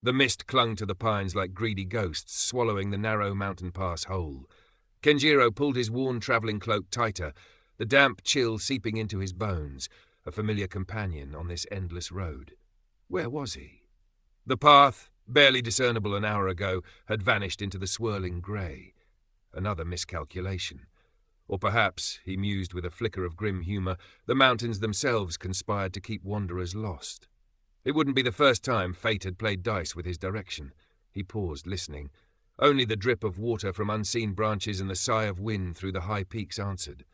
The mist clung to the pines like greedy ghosts, swallowing the narrow mountain pass whole. Kenjiro pulled his worn travelling cloak tighter, the damp chill seeping into his bones, a familiar companion on this endless road. Where was he? The path, barely discernible an hour ago, had vanished into the swirling grey. Another miscalculation. Or perhaps, he mused with a flicker of grim humour, the mountains themselves conspired to keep wanderers lost. It wouldn't be the first time fate had played dice with his direction. He paused, listening. Only the drip of water from unseen branches and the sigh of wind through the high peaks answered.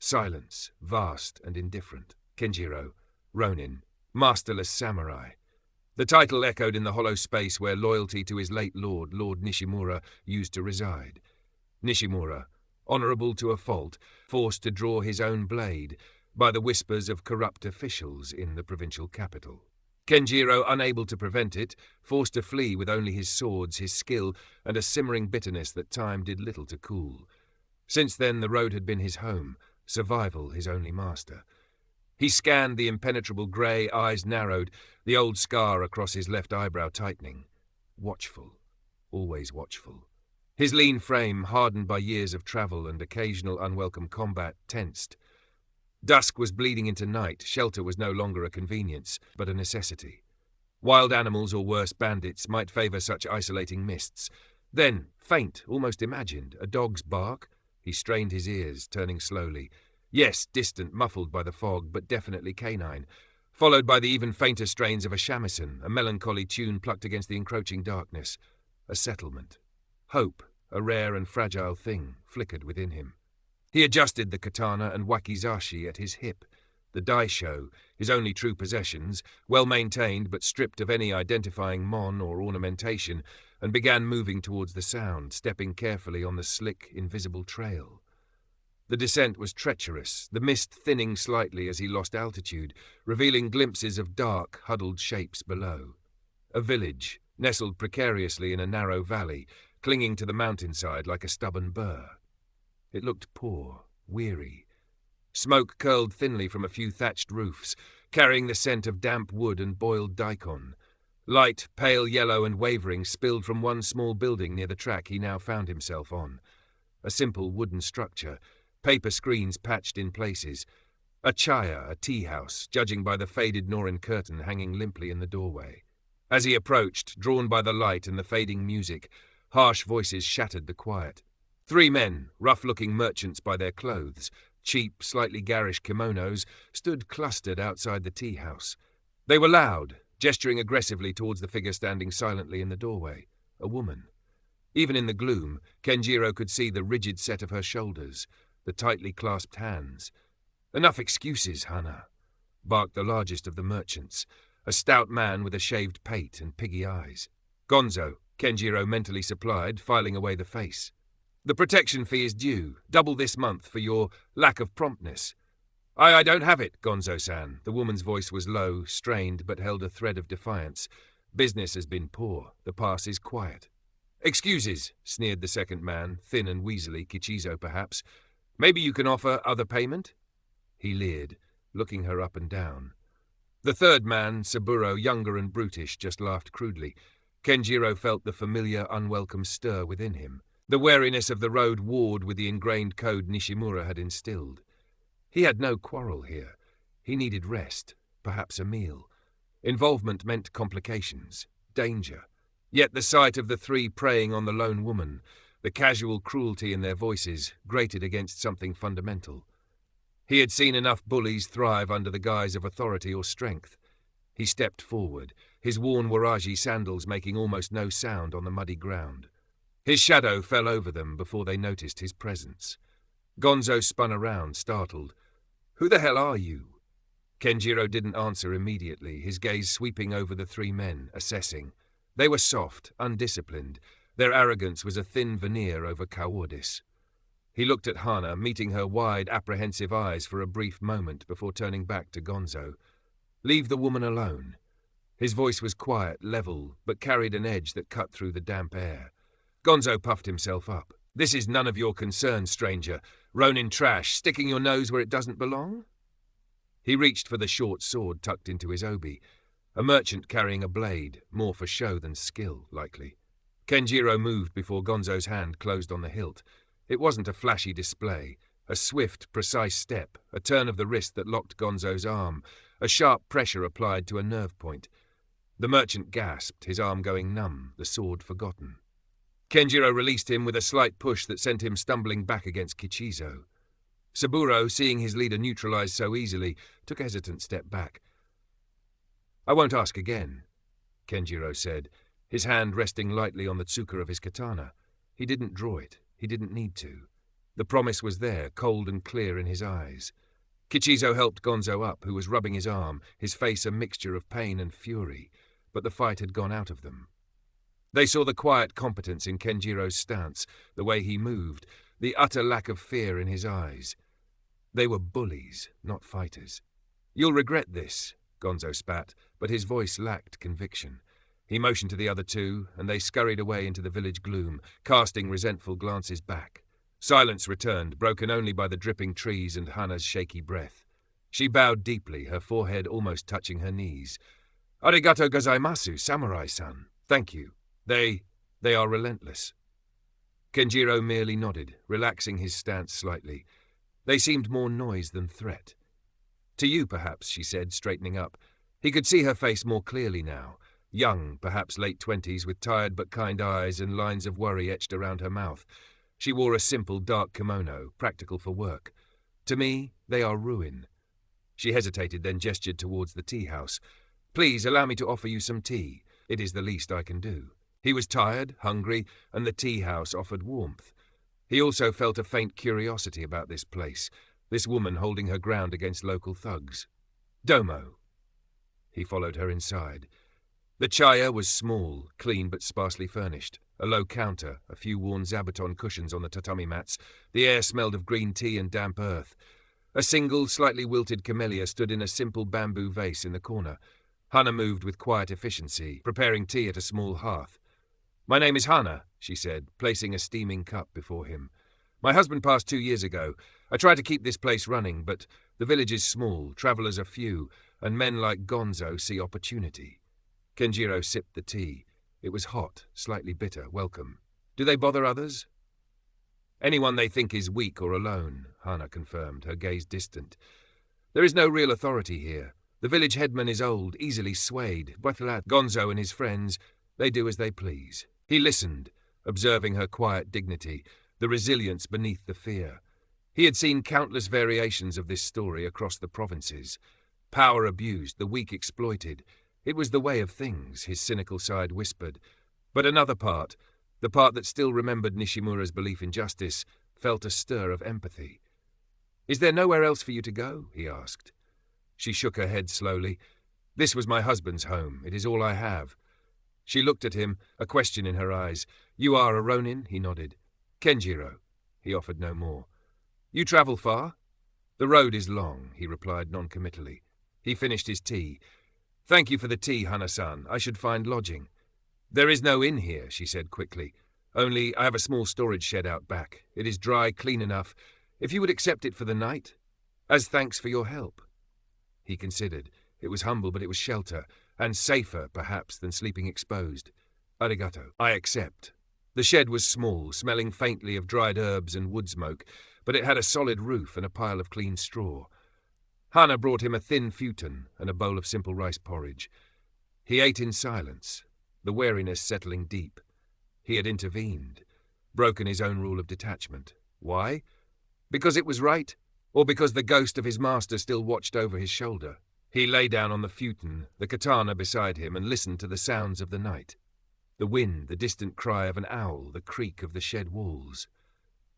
Silence, vast and indifferent. Kenjiro, Ronin, masterless samurai. The title echoed in the hollow space where loyalty to his late lord, Lord Nishimura, used to reside. Nishimura, honourable to a fault, forced to draw his own blade by the whispers of corrupt officials in the provincial capital. Kenjiro, unable to prevent it, forced to flee with only his swords, his skill, and a simmering bitterness that time did little to cool. Since then the road had been his home, survival his only master. He scanned the impenetrable grey, eyes narrowed, the old scar across his left eyebrow tightening. Watchful, always watchful. His lean frame, hardened by years of travel and occasional unwelcome combat, tensed. Dusk was bleeding into night, shelter was no longer a convenience, but a necessity. Wild animals or worse bandits might favour such isolating mists. Then, faint, almost imagined, a dog's bark. He strained his ears, turning slowly. Yes, distant, muffled by the fog, but definitely canine. Followed by the even fainter strains of a shamisen, a melancholy tune plucked against the encroaching darkness. A settlement. Hope, a rare and fragile thing, flickered within him. He adjusted the katana and wakizashi at his hip. The daisho, his only true possessions, well maintained but stripped of any identifying mon or ornamentation, and began moving towards the sound, stepping carefully on the slick, invisible trail. The descent was treacherous, the mist thinning slightly as he lost altitude, revealing glimpses of dark, huddled shapes below. A village, nestled precariously in a narrow valley, clinging to the mountainside like a stubborn burr. It looked poor, weary. Smoke curled thinly from a few thatched roofs, carrying the scent of damp wood and boiled daikon. Light, pale yellow and wavering, spilled from one small building near the track he now found himself on. A simple wooden structure, paper screens patched in places. A chaya, a tea-house, judging by the faded Norin curtain hanging limply in the doorway. As he approached, drawn by the light and the fading music, harsh voices shattered the quiet. 3 men, rough-looking merchants by their clothes, cheap, slightly garish kimonos, stood clustered outside the tea-house. They were loud, gesturing aggressively towards the figure standing silently in the doorway. A woman. Even in the gloom, Kenjiro could see the rigid set of her shoulders, the tightly clasped hands. "Enough excuses, Hana," barked the largest of the merchants, a stout man with a shaved pate and piggy eyes. "Gonzo," Kenjiro mentally supplied, filing away the face. "The protection fee is due, double this month for your lack of promptness." I don't have it, Gonzo-san." The woman's voice was low, strained, but held a thread of defiance. "Business has been poor. The pass is quiet." "Excuses," sneered the second man, thin and weaselly, Kichizo perhaps. "Maybe you can offer other payment?" He leered, looking her up and down. The third man, Saburo, younger and brutish, just laughed crudely. Kenjiro felt the familiar, unwelcome stir within him. The wariness of the road warred with the ingrained code Nishimura had instilled. He had no quarrel here. He needed rest, perhaps a meal. Involvement meant complications, danger. Yet the sight of the 3 preying on the lone woman, the casual cruelty in their voices, grated against something fundamental. He had seen enough bullies thrive under the guise of authority or strength. He stepped forward, his worn waraji sandals making almost no sound on the muddy ground. His shadow fell over them before they noticed his presence. Gonzo spun around, startled. "Who the hell are you?" Kenjiro didn't answer immediately, his gaze sweeping over the 3 men, assessing. They were soft, undisciplined. Their arrogance was a thin veneer over cowardice. He looked at Hana, meeting her wide, apprehensive eyes for a brief moment before turning back to Gonzo. "Leave the woman alone." His voice was quiet, level, but carried an edge that cut through the damp air. Gonzo puffed himself up. "This is none of your concern, stranger. Ronin trash, sticking your nose where it doesn't belong?" He reached for the short sword tucked into his obi. A merchant carrying a blade, more for show than skill, likely. Kenjiro moved before Gonzo's hand closed on the hilt. It wasn't a flashy display. A swift, precise step, a turn of the wrist that locked Gonzo's arm, a sharp pressure applied to a nerve point. The merchant gasped, his arm going numb, the sword forgotten. Kenjiro released him with a slight push that sent him stumbling back against Kichizo. Saburo, seeing his leader neutralized so easily, took a hesitant step back. "I won't ask again," Kenjiro said, his hand resting lightly on the tsuka of his katana. He didn't draw it. He didn't need to. The promise was there, cold and clear in his eyes. Kichizo helped Gonzo up, who was rubbing his arm, his face a mixture of pain and fury, but the fight had gone out of them. They saw the quiet competence in Kenjiro's stance, the way he moved, the utter lack of fear in his eyes. They were bullies, not fighters. "You'll regret this," Gonzo spat, but his voice lacked conviction. He motioned to the other two, and they scurried away into the village gloom, casting resentful glances back. Silence returned, broken only by the dripping trees and Hana's shaky breath. She bowed deeply, her forehead almost touching her knees. "Arigato gozaimasu, samurai-san. Thank you. They are relentless." Kenjiro merely nodded, relaxing his stance slightly. They seemed more noise than threat. "To you, perhaps," she said, straightening up. He could see her face more clearly now. Young, perhaps late 20s, with tired but kind eyes and lines of worry etched around her mouth. She wore a simple dark kimono, practical for work. "To me, they are ruin." She hesitated, then gestured towards the tea house. "Please allow me to offer you some tea. It is the least I can do." He was tired, hungry, and the tea house offered warmth. He also felt a faint curiosity about this place, this woman holding her ground against local thugs. "Domo." He followed her inside. The chaya was small, clean but sparsely furnished. A low counter, a few worn zabuton cushions on the tatami mats. The air smelled of green tea and damp earth. A single, slightly wilted camellia stood in a simple bamboo vase in the corner. Hana moved with quiet efficiency, preparing tea at a small hearth. "My name is Hana," she said, placing a steaming cup before him. "My husband passed 2 years ago. I try to keep this place running, but the village is small, travellers are few, and men like Gonzo see opportunity." Kenjiro sipped the tea. It was hot, slightly bitter, welcome. "Do they bother others?" "Anyone they think is weak or alone," Hana confirmed, her gaze distant. "There is no real authority here. The village headman is old, easily swayed. Gonzo and his friends, they do as they please." He listened, observing her quiet dignity, the resilience beneath the fear. He had seen countless variations of this story across the provinces. Power abused, the weak exploited. It was the way of things, his cynical side whispered. But another part, the part that still remembered Nishimura's belief in justice, felt a stir of empathy. "Is there nowhere else for you to go?" he asked. She shook her head slowly. "This was my husband's home. It is all I have." She looked at him, a question in her eyes. "You are a Ronin?" He nodded. "Kenjiro." He offered no more. "You travel far?" "The road is long," he replied noncommittally. He finished his tea. "Thank you for the tea, Hana-san. I should find lodging." "There is no inn here," she said quickly. "Only I have a small storage shed out back. It is dry, clean enough. If you would accept it for the night? As thanks for your help." He considered. It was humble, but it was shelter, and safer, perhaps, than sleeping exposed. "Arigato. I accept." The shed was small, smelling faintly of dried herbs and wood smoke, but it had a solid roof and a pile of clean straw. Hana brought him a thin futon and a bowl of simple rice porridge. He ate in silence, the wariness settling deep. He had intervened, broken his own rule of detachment. Why? Because it was right, or because the ghost of his master still watched over his shoulder? He lay down on the futon, the katana beside him, and listened to the sounds of the night. The wind, the distant cry of an owl, the creak of the shed walls.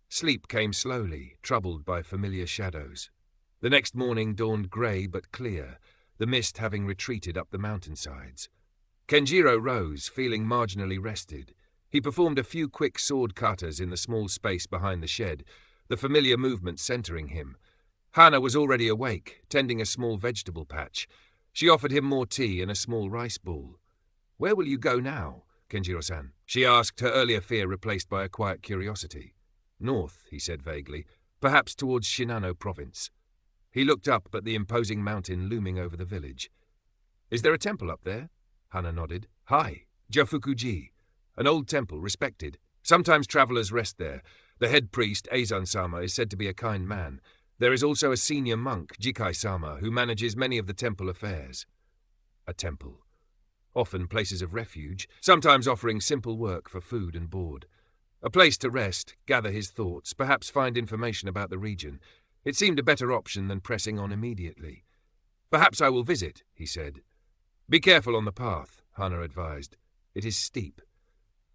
Sleep came slowly, troubled by familiar shadows. The next morning dawned grey but clear, the mist having retreated up the mountainsides. Kenjiro rose, feeling marginally rested. He performed a few quick sword katas in the small space behind the shed, the familiar movement centering him. Hana was already awake, tending a small vegetable patch. She offered him more tea and a small rice ball. "Where will you go now, Kenjiro-san?" she asked, her earlier fear replaced by a quiet curiosity. "North," he said vaguely, "perhaps towards Shinano province." He looked up at the imposing mountain looming over the village. Is there a temple up there? Hana nodded. Hi, Jofukuji. An old temple, respected. Sometimes travellers rest there. The head priest, Eizan-sama, is said to be a kind man. There is also a senior monk, Jikai-sama, who manages many of the temple affairs. A temple. Often places of refuge, sometimes offering simple work for food and board. A place to rest, gather his thoughts, perhaps find information about the region. It seemed a better option than pressing on immediately. Perhaps I will visit, he said. Be careful on the path, Hana advised. It is steep.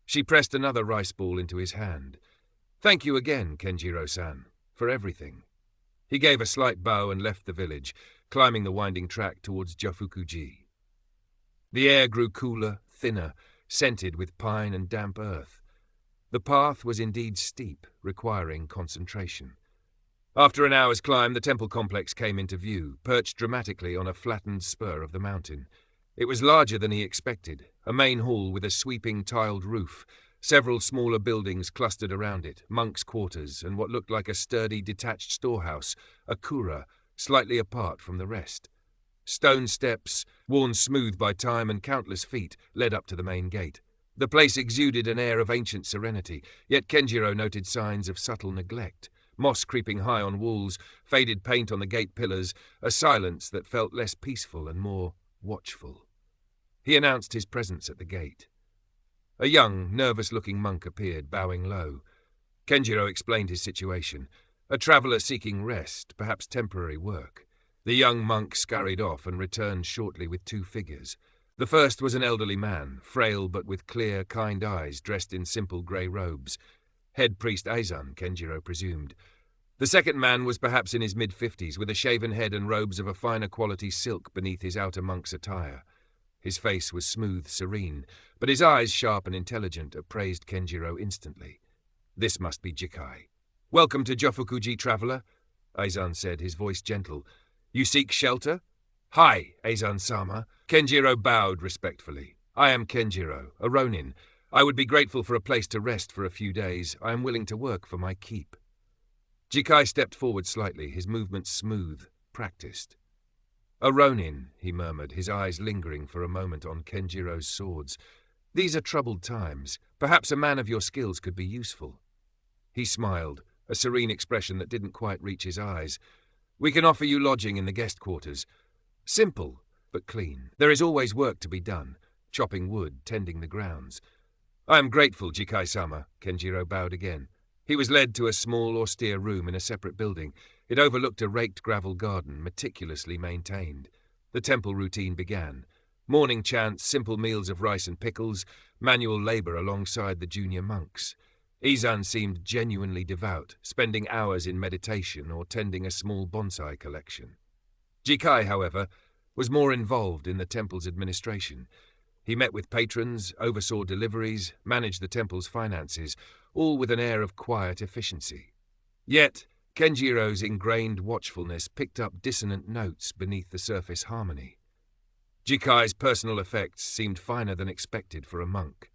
She pressed another rice ball into his hand. Thank you again, Kenjiro-san, for everything. He gave a slight bow and left the village, climbing the winding track towards Jofukuji. The air grew cooler, thinner, scented with pine and damp earth. The path was indeed steep, requiring concentration. After an hour's climb, the temple complex came into view, perched dramatically on a flattened spur of the mountain. It was larger than he expected, a main hall with a sweeping tiled roof, several smaller buildings clustered around it, monks' quarters, and what looked like a sturdy detached storehouse, a kura, slightly apart from the rest. Stone steps, worn smooth by time and countless feet, led up to the main gate. The place exuded an air of ancient serenity, yet Kenjiro noted signs of subtle neglect. Moss creeping high on walls, faded paint on the gate pillars, a silence that felt less peaceful and more watchful. He announced his presence at the gate. A young, nervous-looking monk appeared, bowing low. Kenjiro explained his situation. A traveller seeking rest, perhaps temporary work. The young monk scurried off and returned shortly with two figures. The first was an elderly man, frail but with clear, kind eyes, dressed in simple grey robes. Head priest Eizan, Kenjiro presumed. The second man was perhaps in his mid-50s, with a shaven head and robes of a finer quality silk beneath his outer monk's attire. His face was smooth, serene, but his eyes, sharp and intelligent, appraised Kenjiro instantly. This must be Jikai. "Welcome to Jofukuji, traveller," Eizan said, his voice gentle. "You seek shelter?" "Hi, Eizan-sama." Kenjiro bowed respectfully. "I am Kenjiro, a Ronin. I would be grateful for a place to rest for a few days. I am willing to work for my keep." Jikai stepped forward slightly, his movements smooth, practiced. "A Ronin," he murmured, his eyes lingering for a moment on Kenjiro's swords. "These are troubled times. Perhaps a man of your skills could be useful." He smiled, a serene expression that didn't quite reach his eyes. "We can offer you lodging in the guest quarters. Simple, but clean. There is always work to be done, chopping wood, tending the grounds." "I am grateful, Jikai-sama," Kenjiro bowed again. He was led to a small, austere room in a separate building. It overlooked a raked gravel garden, meticulously maintained. The temple routine began. Morning chants, simple meals of rice and pickles, manual labour alongside the junior monks. Eizan seemed genuinely devout, spending hours in meditation or tending a small bonsai collection. Jikai, however, was more involved in the temple's administration. He met with patrons, oversaw deliveries, managed the temple's finances, all with an air of quiet efficiency. Yet, Kenjiro's ingrained watchfulness picked up dissonant notes beneath the surface harmony. Jikai's personal effects seemed finer than expected for a monk.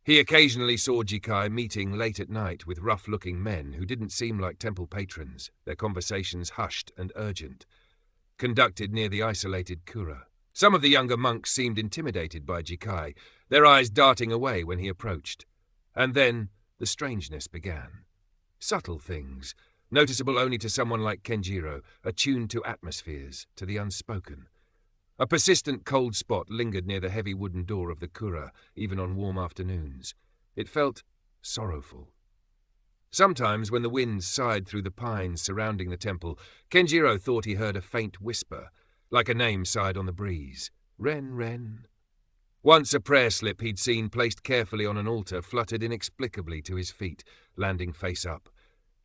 He occasionally saw Jikai meeting late at night with rough-looking men who didn't seem like temple patrons, their conversations hushed and urgent, conducted near the isolated kura. Some of the younger monks seemed intimidated by Jikai, their eyes darting away when he approached. And then the strangeness began. Subtle things, noticeable only to someone like Kenjiro, attuned to atmospheres, to the unspoken. A persistent cold spot lingered near the heavy wooden door of the kura, even on warm afternoons. It felt sorrowful. Sometimes, when the wind sighed through the pines surrounding the temple, Kenjiro thought he heard a faint whisper, like a name sighed on the breeze. "Ren, Ren." Once a prayer slip he'd seen placed carefully on an altar fluttered inexplicably to his feet, landing face up.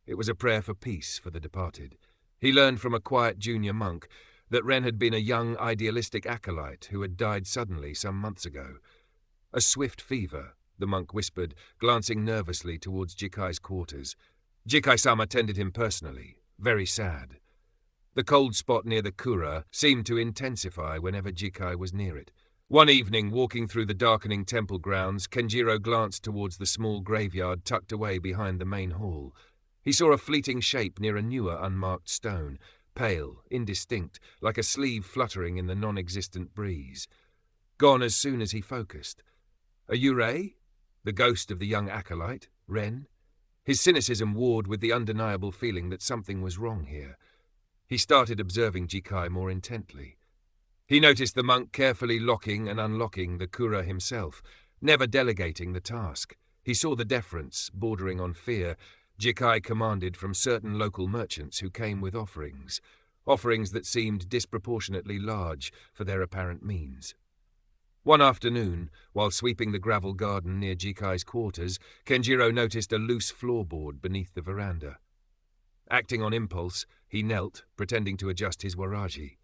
It was a prayer for peace for the departed. He learned from a quiet junior monk that Ren had been a young idealistic acolyte who had died suddenly some months ago. "A swift fever," the monk whispered, glancing nervously towards Jikai's quarters. Jikai-sama tended him personally, very sad. The cold spot near the kura seemed to intensify whenever Jikai was near it. One evening, walking through the darkening temple grounds, Kenjiro glanced towards the small graveyard tucked away behind the main hall. He saw a fleeting shape near a newer unmarked stone, pale, indistinct, like a sleeve fluttering in the non-existent breeze. Gone as soon as he focused. A Yurei? The ghost of the young acolyte, Ren? His cynicism warred with the undeniable feeling that something was wrong here. He started observing Jikai more intently. He noticed the monk carefully locking and unlocking the kura himself, never delegating the task. He saw the deference, bordering on fear, Jikai commanded from certain local merchants who came with offerings that seemed disproportionately large for their apparent means. One afternoon, while sweeping the gravel garden near Jikai's quarters, Kenjiro noticed a loose floorboard beneath the veranda. Acting on impulse, he knelt, pretending to adjust his waraji.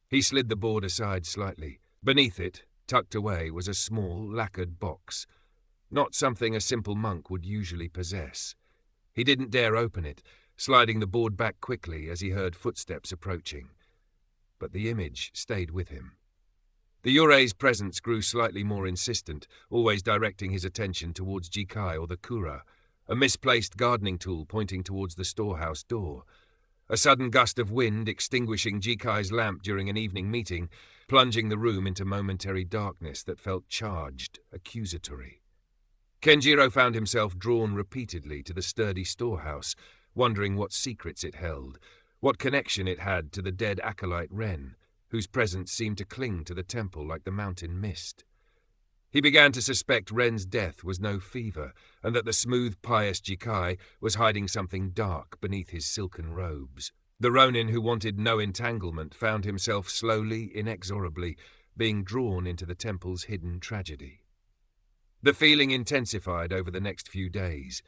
He slid the board aside slightly. Beneath it, tucked away, was a small, lacquered box. Not something a simple monk would usually possess. He didn't dare open it, sliding the board back quickly as he heard footsteps approaching. But the image stayed with him. The Yurei's presence grew slightly more insistent, always directing his attention towards Jikai or the kura, a misplaced gardening tool pointing towards the storehouse door. A sudden gust of wind extinguishing Jikai's lamp during an evening meeting, plunging the room into momentary darkness that felt charged, accusatory. Kenjiro found himself drawn repeatedly to the sturdy storehouse, wondering what secrets it held, what connection it had to the dead acolyte Ren, whose presence seemed to cling to the temple like the mountain mist. He began to suspect Ren's death was no fever, and that the smooth, pious Jikai was hiding something dark beneath his silken robes. The Ronin who wanted no entanglement found himself slowly, inexorably, being drawn into the temple's hidden tragedy. The feeling intensified over the next few days.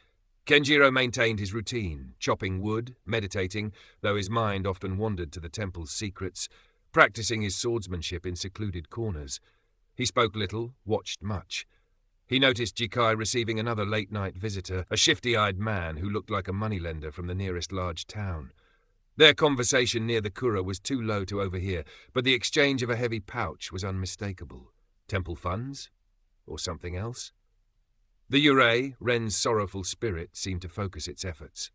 Kenjiro maintained his routine, chopping wood, meditating, though his mind often wandered to the temple's secrets, practicing his swordsmanship in secluded corners. He spoke little, watched much. He noticed Jikai receiving another late-night visitor, a shifty-eyed man who looked like a moneylender from the nearest large town. Their conversation near the kura was too low to overhear, but the exchange of a heavy pouch was unmistakable. Temple funds? Or something else? The Yurei, Ren's sorrowful spirit, seemed to focus its efforts.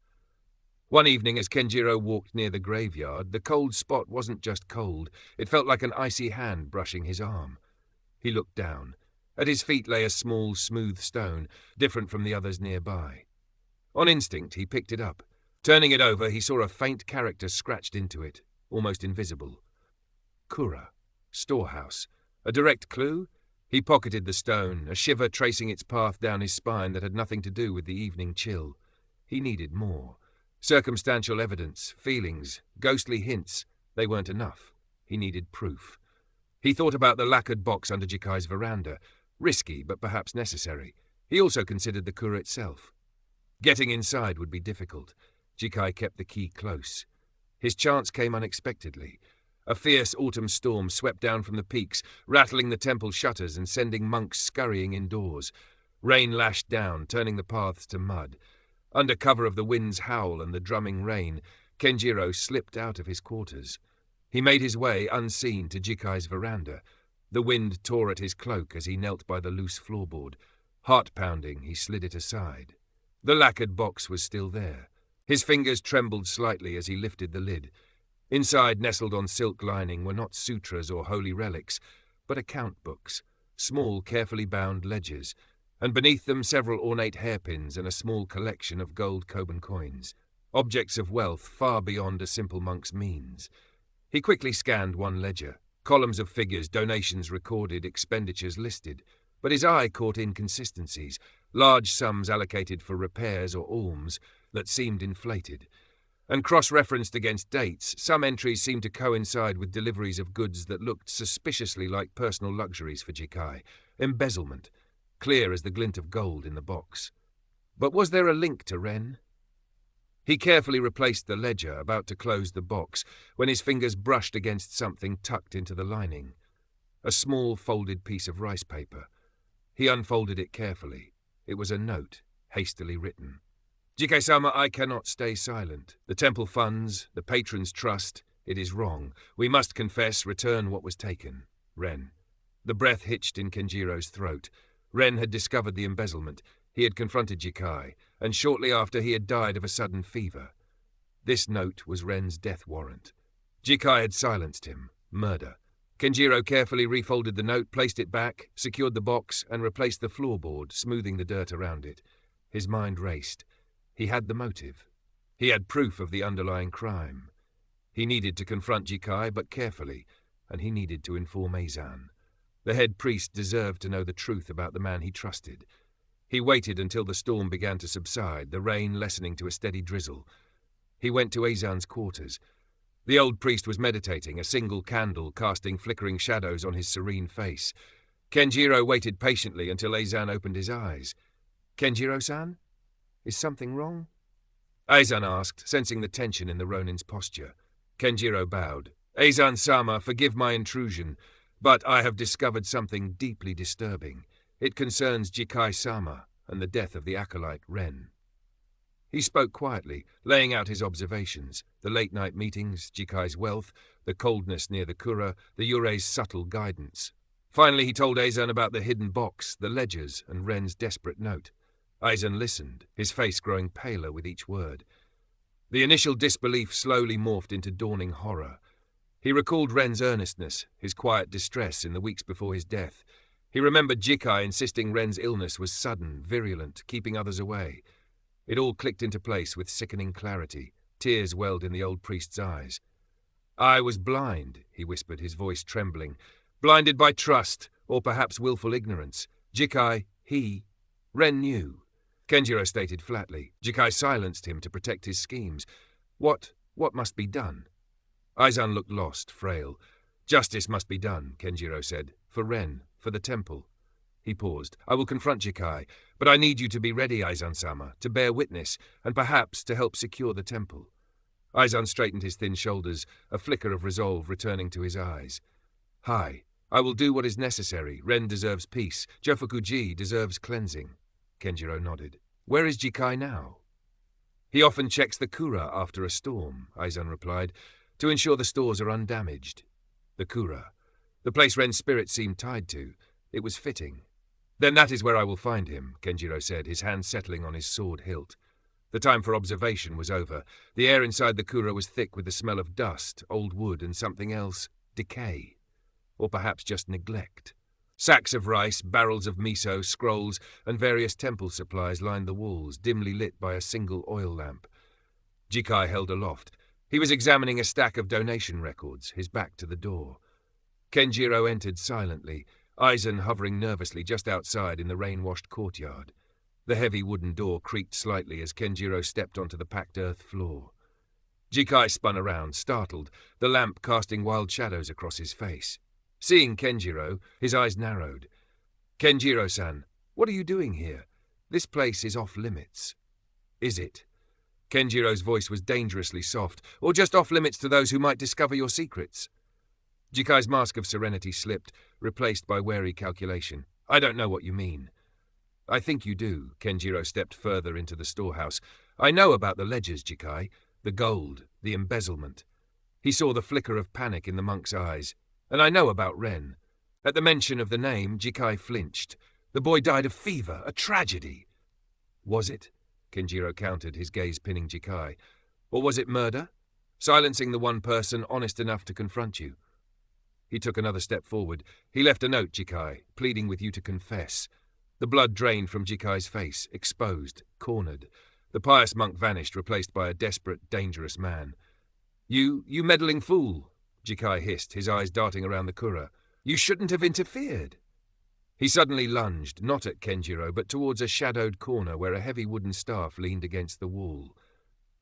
One evening as Kenjiro walked near the graveyard, the cold spot wasn't just cold, it felt like an icy hand brushing his arm. He looked down. At his feet lay a small, smooth stone, different from the others nearby. On instinct, he picked it up. Turning it over, he saw a faint character scratched into it, almost invisible. Kura. Storehouse. A direct clue? He pocketed the stone, a shiver tracing its path down his spine that had nothing to do with the evening chill. He needed more. Circumstantial evidence, feelings, ghostly hints, they weren't enough. He needed proof. He thought about the lacquered box under Jikai's veranda. Risky, but perhaps necessary. He also considered the kura itself. Getting inside would be difficult. Jikai kept the key close. His chance came unexpectedly. A fierce autumn storm swept down from the peaks, rattling the temple shutters and sending monks scurrying indoors. Rain lashed down, turning the paths to mud. Under cover of the wind's howl and the drumming rain, Kenjiro slipped out of his quarters. He made his way, unseen, to Jikai's veranda. The wind tore at his cloak as he knelt by the loose floorboard. Heart-pounding, he slid it aside. The lacquered box was still there. His fingers trembled slightly as he lifted the lid. Inside, nestled on silk lining, were not sutras or holy relics, but account books, small, carefully bound ledgers, and beneath them several ornate hairpins and a small collection of gold Koban coins, objects of wealth far beyond a simple monk's means. He quickly scanned one ledger, columns of figures, donations recorded, expenditures listed, but his eye caught inconsistencies, large sums allocated for repairs or alms that seemed inflated. And cross-referenced against dates, some entries seemed to coincide with deliveries of goods that looked suspiciously like personal luxuries for Jikai, embezzlement, clear as the glint of gold in the box. But was there a link to Ren? He carefully replaced the ledger, about to close the box, when his fingers brushed against something tucked into the lining. A small folded piece of rice paper. He unfolded it carefully. It was a note, hastily written. Jikai-sama, I cannot stay silent. The temple funds, the patron's trust, it is wrong. We must confess, return what was taken. Ren. The breath hitched in Kenjiro's throat. Ren had discovered the embezzlement. He had confronted Jikai, and shortly after he had died of a sudden fever. This note was Ren's death warrant. Jikai had silenced him. Murder. Kenjiro carefully refolded the note, placed it back, secured the box, and replaced the floorboard, smoothing the dirt around it. His mind raced. He had the motive. He had proof of the underlying crime. He needed to confront Jikai, but carefully, and he needed to inform Eizan. The head priest deserved to know the truth about the man he trusted. He waited until the storm began to subside, the rain lessening to a steady drizzle. He went to Eizan's quarters. The old priest was meditating, a single candle casting flickering shadows on his serene face. Kenjiro waited patiently until Eizan opened his eyes. "Kenjiro-san? Is something wrong?" Eizan asked, sensing the tension in the Ronin's posture. Kenjiro bowed. "Eizan-sama, forgive my intrusion, but I have discovered something deeply disturbing. It concerns Jikai-sama and the death of the acolyte Ren." He spoke quietly, laying out his observations, the late-night meetings, Jikai's wealth, the coldness near the Kura, the Yurei's subtle guidance. Finally he told Eizan about the hidden box, the ledgers, and Ren's desperate note. Eizan listened, his face growing paler with each word. The initial disbelief slowly morphed into dawning horror. He recalled Ren's earnestness, his quiet distress in the weeks before his death. He remembered Jikai insisting Ren's illness was sudden, virulent, keeping others away. It all clicked into place with sickening clarity. Tears welled in the old priest's eyes. "I was blind," he whispered, his voice trembling. "Blinded by trust, or perhaps willful ignorance. Jikai, Ren knew." Kenjiro stated flatly. Jikai silenced him to protect his schemes. What must be done? Eizan looked lost, frail. "Justice must be done," Kenjiro said. "For Ren, for the temple." He paused. "I will confront Jikai, but I need you to be ready, Eizan-sama, to bear witness, and perhaps to help secure the temple." Eizan straightened his thin shoulders, a flicker of resolve returning to his eyes. "I will do what is necessary. Ren deserves peace. Jofuku-ji deserves cleansing." Kenjiro nodded. "Where is Jikai now?" "He often checks the Kura after a storm," Eizan replied, "to ensure the stores are undamaged." The Kura. The place Ren's spirit seemed tied to. It was fitting. "Then that is where I will find him," Kenjiro said, his hand settling on his sword hilt. The time for observation was over. The air inside the Kura was thick with the smell of dust, old wood, and something else. Decay. Or perhaps just neglect. Sacks of rice, barrels of miso, scrolls, and various temple supplies lined the walls, dimly lit by a single oil lamp. Jikai held aloft. He was examining a stack of donation records, his back to the door. Kenjiro entered silently, Eizan hovering nervously just outside in the rain-washed courtyard. The heavy wooden door creaked slightly as Kenjiro stepped onto the packed earth floor. Jikai spun around, startled, the lamp casting wild shadows across his face. Seeing Kenjiro, his eyes narrowed. "Kenjiro-san, what are you doing here? This place is off-limits." "Is it?" Kenjiro's voice was dangerously soft, "or just off-limits to those who might discover your secrets?" Jikai's mask of serenity slipped, replaced by wary calculation. "I don't know what you mean." "I think you do." Kenjiro stepped further into the storehouse. "I know about the ledgers, Jikai. The gold, the embezzlement." He saw the flicker of panic in the monk's eyes. "And I know about Ren." At the mention of the name, Jikai flinched. "The boy died of fever, a tragedy." "Was it?" Kenjiro countered, his gaze pinning Jikai. "Or was it murder? Silencing the one person honest enough to confront you?" He took another step forward. "He left a note, Jikai, pleading with you to confess." The blood drained from Jikai's face, exposed, cornered. The pious monk vanished, replaced by a desperate, dangerous man. You meddling fool," Jikai hissed, his eyes darting around the Kura. "You shouldn't have interfered." He suddenly lunged, not at Kenjiro, but towards a shadowed corner where a heavy wooden staff leaned against the wall.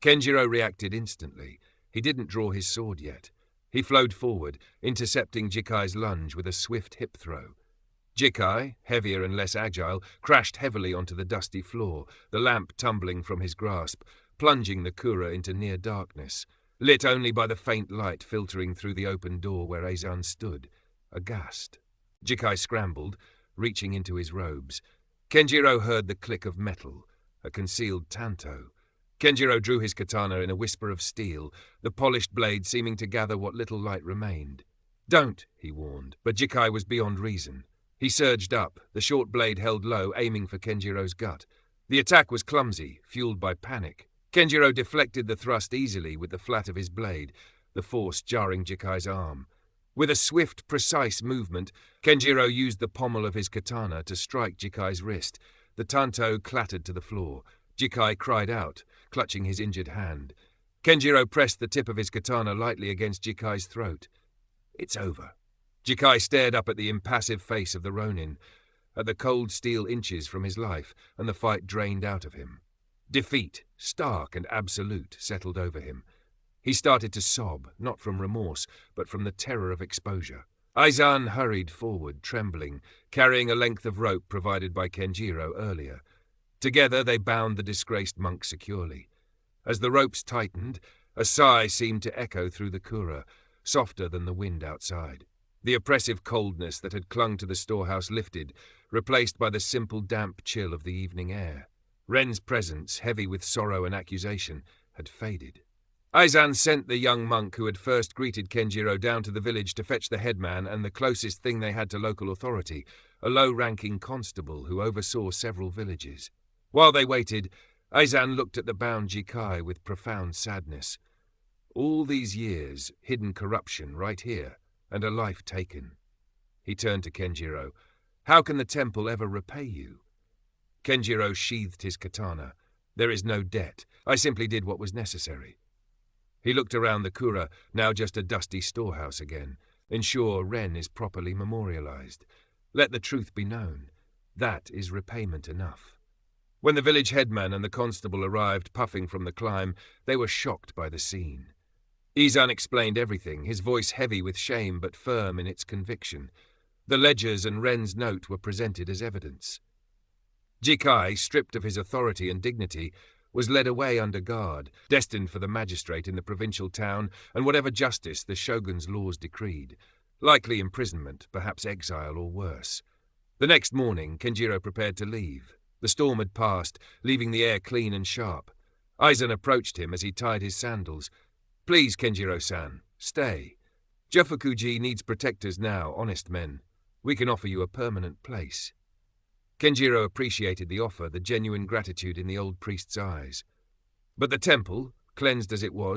Kenjiro reacted instantly. He didn't draw his sword yet. He flowed forward, intercepting Jikai's lunge with a swift hip throw. Jikai, heavier and less agile, crashed heavily onto the dusty floor, the lamp tumbling from his grasp, plunging the Kura into near darkness, lit only by the faint light filtering through the open door where Eizan stood, aghast. Jikai scrambled, reaching into his robes. Kenjiro heard the click of metal, a concealed tanto. Kenjiro drew his katana in a whisper of steel, the polished blade seeming to gather what little light remained. "Don't," he warned, but Jikai was beyond reason. He surged up, the short blade held low, aiming for Kenjiro's gut. The attack was clumsy, fueled by panic. Kenjiro deflected the thrust easily with the flat of his blade, the force jarring Jikai's arm. With a swift, precise movement, Kenjiro used the pommel of his katana to strike Jikai's wrist. The tanto clattered to the floor. Jikai cried out, clutching his injured hand. Kenjiro pressed the tip of his katana lightly against Jikai's throat. It's over. Jikai stared up at the impassive face of the Ronin, at the cold steel inches from his life, and the fight drained out of him. Defeat, stark and absolute, settled over him. He started to sob, not from remorse, but from the terror of exposure. Aizan hurried forward, trembling, carrying a length of rope provided by Kenjiro earlier. Together they bound the disgraced monk securely. As the ropes tightened, a sigh seemed to echo through the kura, softer than the wind outside. The oppressive coldness that had clung to the storehouse lifted, replaced by the simple damp chill of the evening air. Ren's presence, heavy with sorrow and accusation, had faded. Aizan sent the young monk who had first greeted Kenjiro down to the village to fetch the headman and the closest thing they had to local authority, a low-ranking constable who oversaw several villages. While they waited, Aizan looked at the bound Jikai with profound sadness. All these years, hidden corruption right here, and a life taken. He turned to Kenjiro. How can the temple ever repay you? Kenjiro sheathed his katana. There is no debt. I simply did what was necessary. He looked around the kura, now just a dusty storehouse again. Ensure Ren is properly memorialized. Let the truth be known. That is repayment enough. When the village headman and the constable arrived, puffing from the climb, they were shocked by the scene. Izan explained everything, his voice heavy with shame but firm in its conviction. The ledgers and Ren's note were presented as evidence. Jikai, stripped of his authority and dignity, was led away under guard, destined for the magistrate in the provincial town and whatever justice the shogun's laws decreed. Likely imprisonment, perhaps exile or worse. The next morning, Kenjiro prepared to leave. The storm had passed, leaving the air clean and sharp. Aizen approached him as he tied his sandals. Please, Kenjiro-san, stay. Jofukuji needs protectors now, honest men. We can offer you a permanent place. Kenjiro appreciated the offer, the genuine gratitude in the old priest's eyes. But the temple, cleansed as it was,